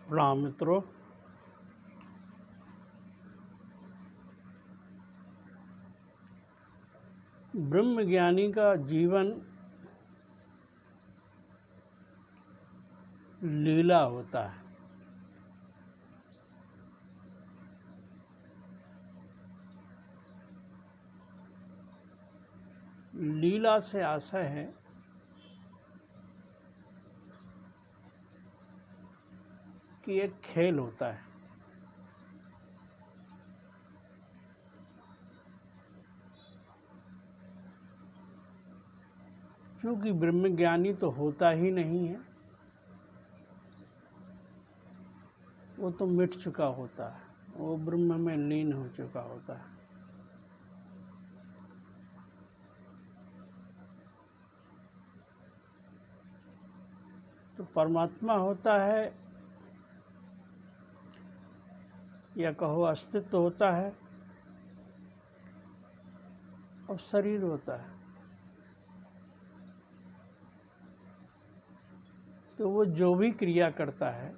प्रणाम मित्रों। ब्रह्मज्ञानी का जीवन लीला होता है। लीला से आशय है कि एक खेल होता है। क्योंकि ब्रह्मज्ञानी तो होता ही नहीं है, वो तो मिट चुका होता है, वो ब्रह्म में लीन हो चुका होता है। तो परमात्मा होता है या कहो अस्तित्व होता है और शरीर होता है। तो वो जो भी क्रिया करता है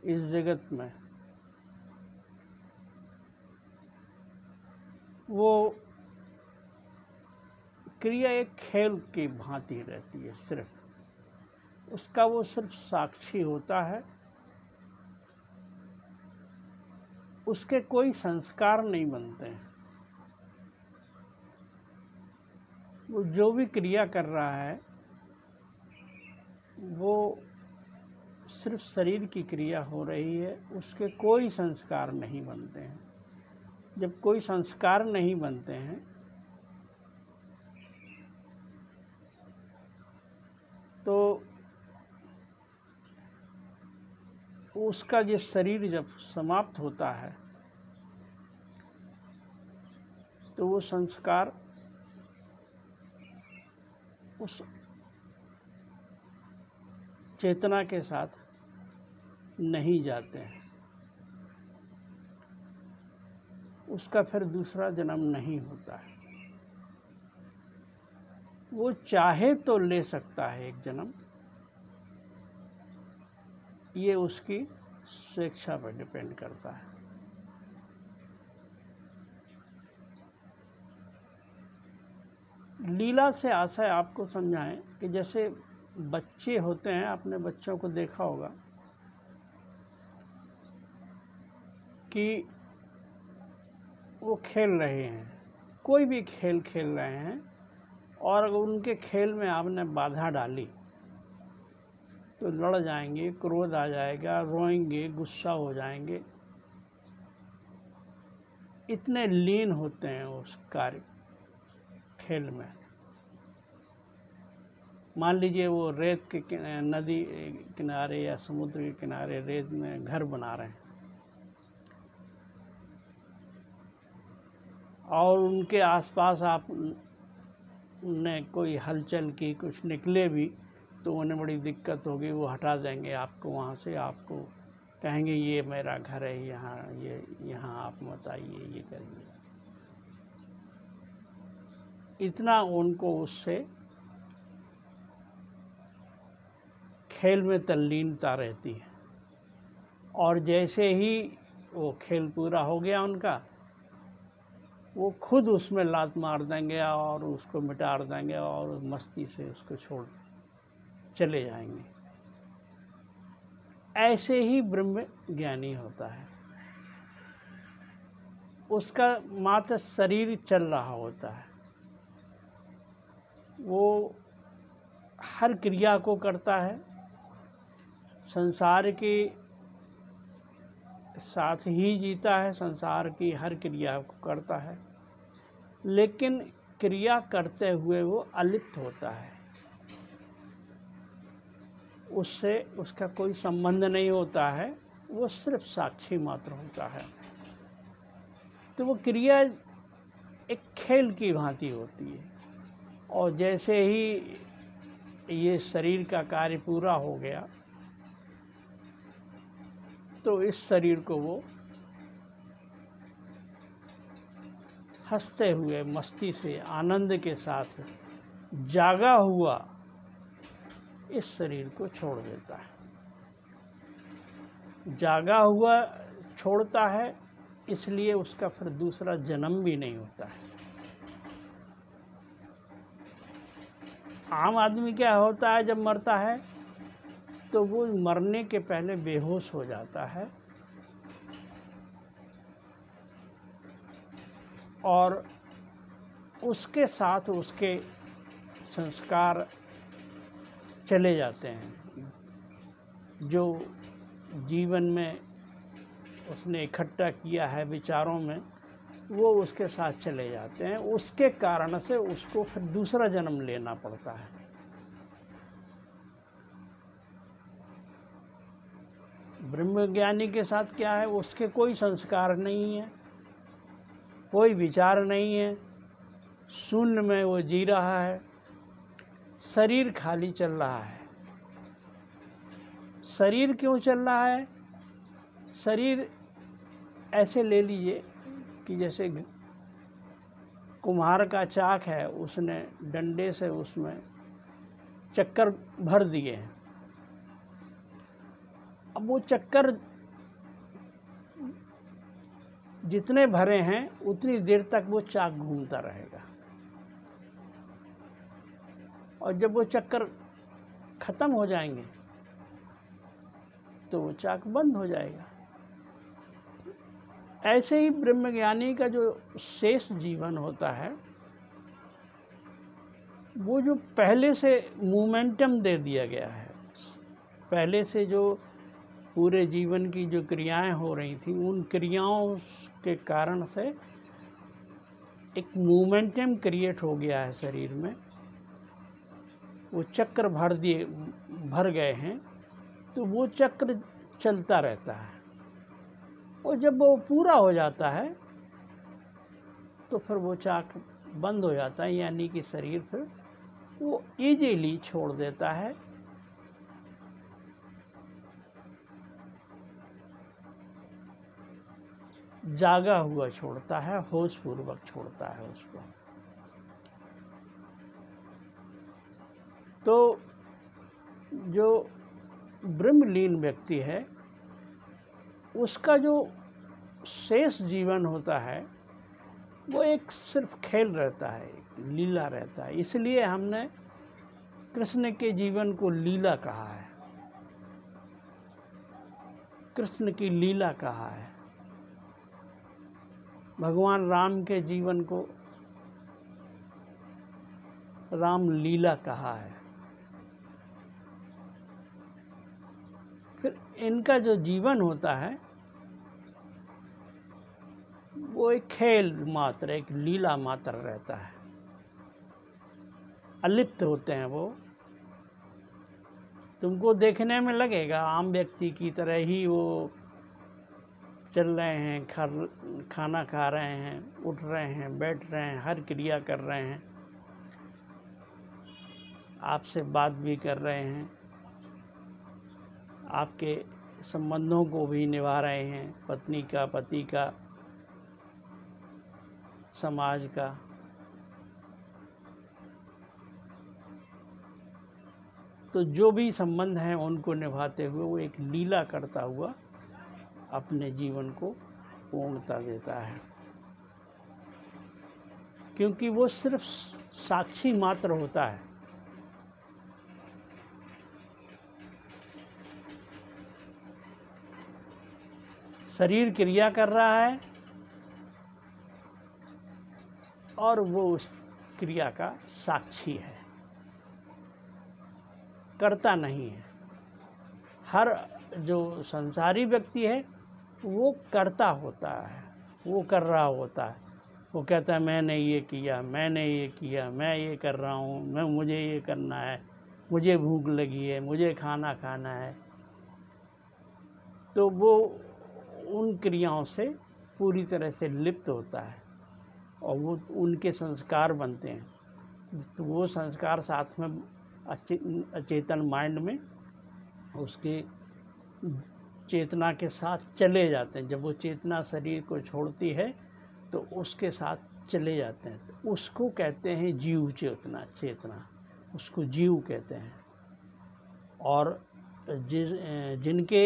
इस जगत में, वो क्रिया एक खेल की भांति रहती है। सिर्फ उसका वो सिर्फ साक्षी होता है, उसके कोई संस्कार नहीं बनते हैं। वो जो भी क्रिया कर रहा है वो सिर्फ शरीर की क्रिया हो रही है, उसके कोई संस्कार नहीं बनते हैं। जब कोई संस्कार नहीं बनते हैं तो उसका ये शरीर जब समाप्त होता है तो वो संस्कार उस चेतना के साथ नहीं जाते हैं, उसका फिर दूसरा जन्म नहीं होता है। वो चाहे तो ले सकता है एक जन्म, ये उसकी स्वेच्छा पर डिपेंड करता है। लीला से आशय आपको समझाएं कि जैसे बच्चे होते हैं, आपने बच्चों को देखा होगा कि वो खेल रहे हैं, कोई भी खेल खेल रहे हैं, और अगर उनके खेल में आपने बाधा डाली तो लड़ जाएंगे, क्रोध आ जाएगा, रोएंगे, गुस्सा हो जाएंगे। इतने लीन होते हैं उस कार्य खेल में। मान लीजिए वो रेत के नदी किनारे या समुद्र के किनारे रेत में घर बना रहे हैं और उनके आसपास आप ने कोई हलचल की, कुछ निकले भी तो उन्हें बड़ी दिक्कत होगी। वो हटा देंगे आपको वहाँ से, आपको कहेंगे ये मेरा घर है, यहाँ आप मत आइए, ये करिए। इतना उनको उससे खेल में तल्लीनता रहती है। और जैसे ही वो खेल पूरा हो गया उनका, वो खुद उसमें लात मार देंगे और उसको मिटा देंगे और मस्ती से उसको छोड़ चले जाएंगे। ऐसे ही ब्रह्म ज्ञानी होता है। उसका मात्र शरीर चल रहा होता है, वो हर क्रिया को करता है, संसार के साथ ही जीता है, संसार की हर क्रिया को करता है, लेकिन क्रिया करते हुए वो अलिप्त होता है। उससे उसका कोई संबंध नहीं होता है, वो सिर्फ साक्षी मात्र होता है। तो वो क्रिया एक खेल की भांति होती है। और जैसे ही ये शरीर का कार्य पूरा हो गया तो इस शरीर को वो हंसते हुए, मस्ती से, आनंद के साथ, जागा हुआ इस शरीर को छोड़ देता है। जागा हुआ छोड़ता है, इसलिए उसका फिर दूसरा जन्म भी नहीं होता है। आम आदमी क्या होता है जब मरता है, तो वो मरने के पहले बेहोश हो जाता है और उसके साथ उसके संस्कार चले जाते हैं, जो जीवन में उसने इकट्ठा किया है विचारों में, वो उसके साथ चले जाते हैं। उसके कारण से उसको फिर दूसरा जन्म लेना पड़ता है। ब्रह्मज्ञानी के साथ क्या है, उसके कोई संस्कार नहीं है, कोई विचार नहीं है, शून्य में वो जी रहा है, शरीर खाली चल रहा है। शरीर क्यों चल रहा है? शरीर ऐसे ले लीजिए कि जैसे कुम्हार का चाक है, उसने डंडे से उसमें चक्कर भर दिए हैं। अब वो चक्कर जितने भरे हैं उतनी देर तक वो चाक घूमता रहेगा, और जब वो चक्कर खत्म हो जाएंगे तो वो चाक बंद हो जाएगा। ऐसे ही ब्रह्मज्ञानी का जो शेष जीवन होता है, वो जो पहले से मोमेंटम दे दिया गया है, पहले से जो पूरे जीवन की जो क्रियाएं हो रही थी, उन क्रियाओं के कारण से एक मोमेंटम क्रिएट हो गया है शरीर में। वो चक्र भर गए हैं, तो वो चक्र चलता रहता है, और जब वो पूरा हो जाता है तो फिर वो चाक बंद हो जाता है, यानी कि शरीर फिर वो इजीली छोड़ देता है। जागा हुआ छोड़ता है, होश पूर्वक छोड़ता है उसको। तो जो ब्रह्मलीन व्यक्ति है, उसका जो शेष जीवन होता है, वो एक सिर्फ खेल रहता है, लीला रहता है। इसलिए हमने कृष्ण के जीवन को लीला कहा है, कृष्ण की लीला कहा है। भगवान राम के जीवन को राम लीला कहा है। फिर इनका जो जीवन होता है, वो एक खेल मात्र, एक लीला मात्र रहता है, अलिप्त होते हैं वो। तुमको देखने में लगेगा आम व्यक्ति की तरह ही वो चल रहे हैं, खाना खा रहे हैं, उठ रहे हैं, बैठ रहे हैं, हर क्रिया कर रहे हैं, आपसे बात भी कर रहे हैं, आपके संबंधों को भी निभा रहे हैं, पत्नी का, पति का, समाज का। तो जो भी संबंध हैं उनको निभाते हुए वो एक लीला करता हुआ अपने जीवन को पूर्णता देता है, क्योंकि वो सिर्फ साक्षी मात्र होता है। शरीर क्रिया कर रहा है और वो उस क्रिया का साक्षी है, करता नहीं है। हर जो संसारी व्यक्ति है वो करता होता है, वो कर रहा होता है, वो कहता है मैंने ये किया, मैंने ये किया, मैं ये कर रहा हूँ, मुझे ये करना है, मुझे भूख लगी है, मुझे खाना खाना है। तो वो उन क्रियाओं से पूरी तरह से लिप्त होता है और वो उनके संस्कार बनते हैं। तो वो संस्कार साथ में अचेतन माइंड में उसके चेतना के साथ चले जाते हैं। जब वो चेतना शरीर को छोड़ती है तो उसके साथ चले जाते हैं, तो उसको कहते हैं जीव चेतना, उसको जीव कहते हैं। और जिनके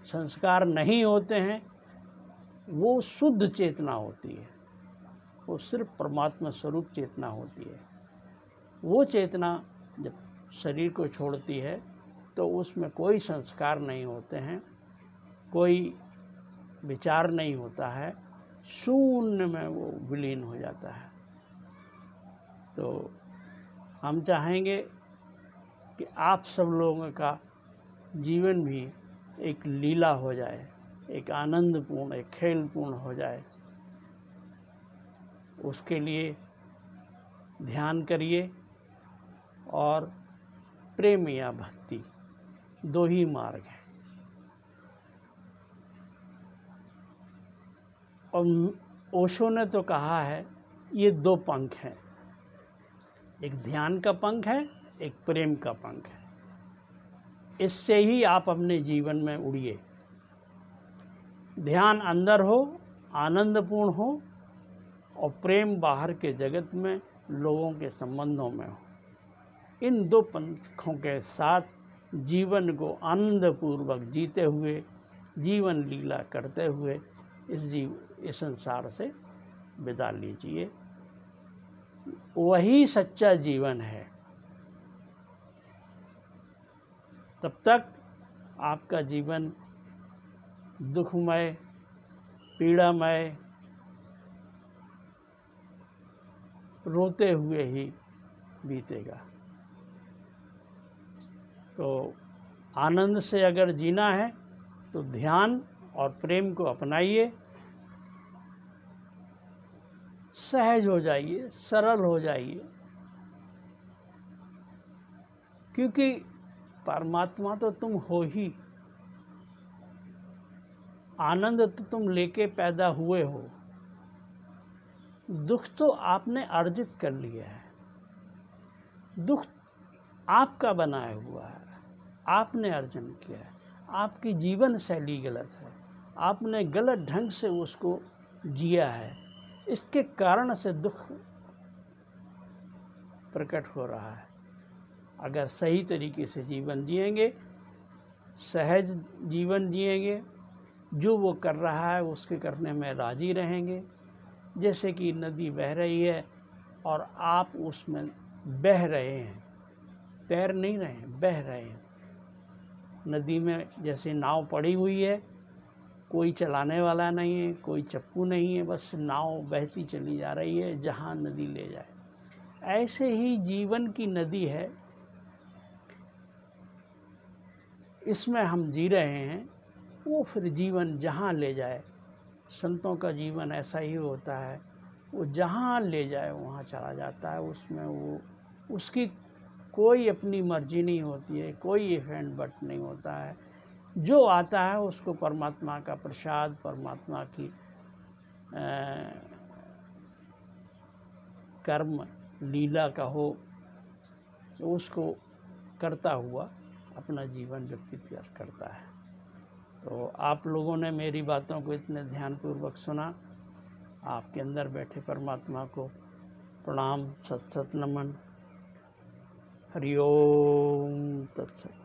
संस्कार नहीं होते हैं वो शुद्ध चेतना होती है, वो सिर्फ परमात्मा स्वरूप चेतना होती है। वो चेतना जब शरीर को छोड़ती है तो उसमें कोई संस्कार नहीं होते हैं, कोई विचार नहीं होता है, शून्य में वो विलीन हो जाता है। तो हम चाहेंगे कि आप सब लोगों का जीवन भी एक लीला हो जाए, एक आनंदपूर्ण, एक खेलपूर्ण हो जाए। उसके लिए ध्यान करिए और प्रेम या भक्ति, दो ही मार्ग हैं। और ओशो ने तो कहा है ये दो पंख हैं, एक ध्यान का पंख है, एक प्रेम का पंख है। इससे ही आप अपने जीवन में उड़िए। ध्यान अंदर हो, आनंदपूर्ण हो, और प्रेम बाहर के जगत में लोगों के संबंधों में हो। इन दो पंखों के साथ जीवन को आनंदपूर्वक जीते हुए, जीवन लीला करते हुए इस संसार से विदा लीजिए। वही सच्चा जीवन है। तब तक आपका जीवन दुखमय, पीड़ामय, रोते हुए ही बीतेगा। तो आनंद से अगर जीना है तो ध्यान और प्रेम को अपनाइए, सहज हो जाइए, सरल हो जाइए, क्योंकि परमात्मा तो तुम हो ही। आनंद तो तुम लेके पैदा हुए हो, दुख तो आपने अर्जित कर लिया है। दुख आपका बनाया हुआ है, आपने अर्जन किया है। आपकी जीवन शैली गलत है, आपने गलत ढंग से उसको जिया है। इसके कारण से दुख प्रकट हो रहा है। अगर सही तरीके से जीवन जिएंगे, सहज जीवन जिएंगे, जो वो कर रहा है उसके करने में राजी रहेंगे। जैसे कि नदी बह रही है और आप उसमें बह रहे हैं, तैर नहीं रहे हैं, बह रहे हैं। नदी में जैसे नाव पड़ी हुई है, कोई चलाने वाला नहीं है, कोई चप्पू नहीं है, बस नाव बहती चली जा रही है जहाँ नदी ले जाए। ऐसे ही जीवन की नदी है, इसमें हम जी रहे हैं, वो फिर जीवन जहाँ ले जाए। संतों का जीवन ऐसा ही होता है, वो जहाँ ले जाए वहाँ चला जाता है। उसमें वो उसकी कोई अपनी मर्जी नहीं होती है, कोई इफ एंड बट नहीं होता है। जो आता है उसको परमात्मा का प्रसाद, परमात्मा की कर्म लीला का हो, तो उसको करता हुआ अपना जीवन व्यतीत करता है। तो आप लोगों ने मेरी बातों को इतने ध्यानपूर्वक सुना। आपके अंदर बैठे परमात्मा को प्रणाम, सत सत नमन। हरि ओम तत्सत।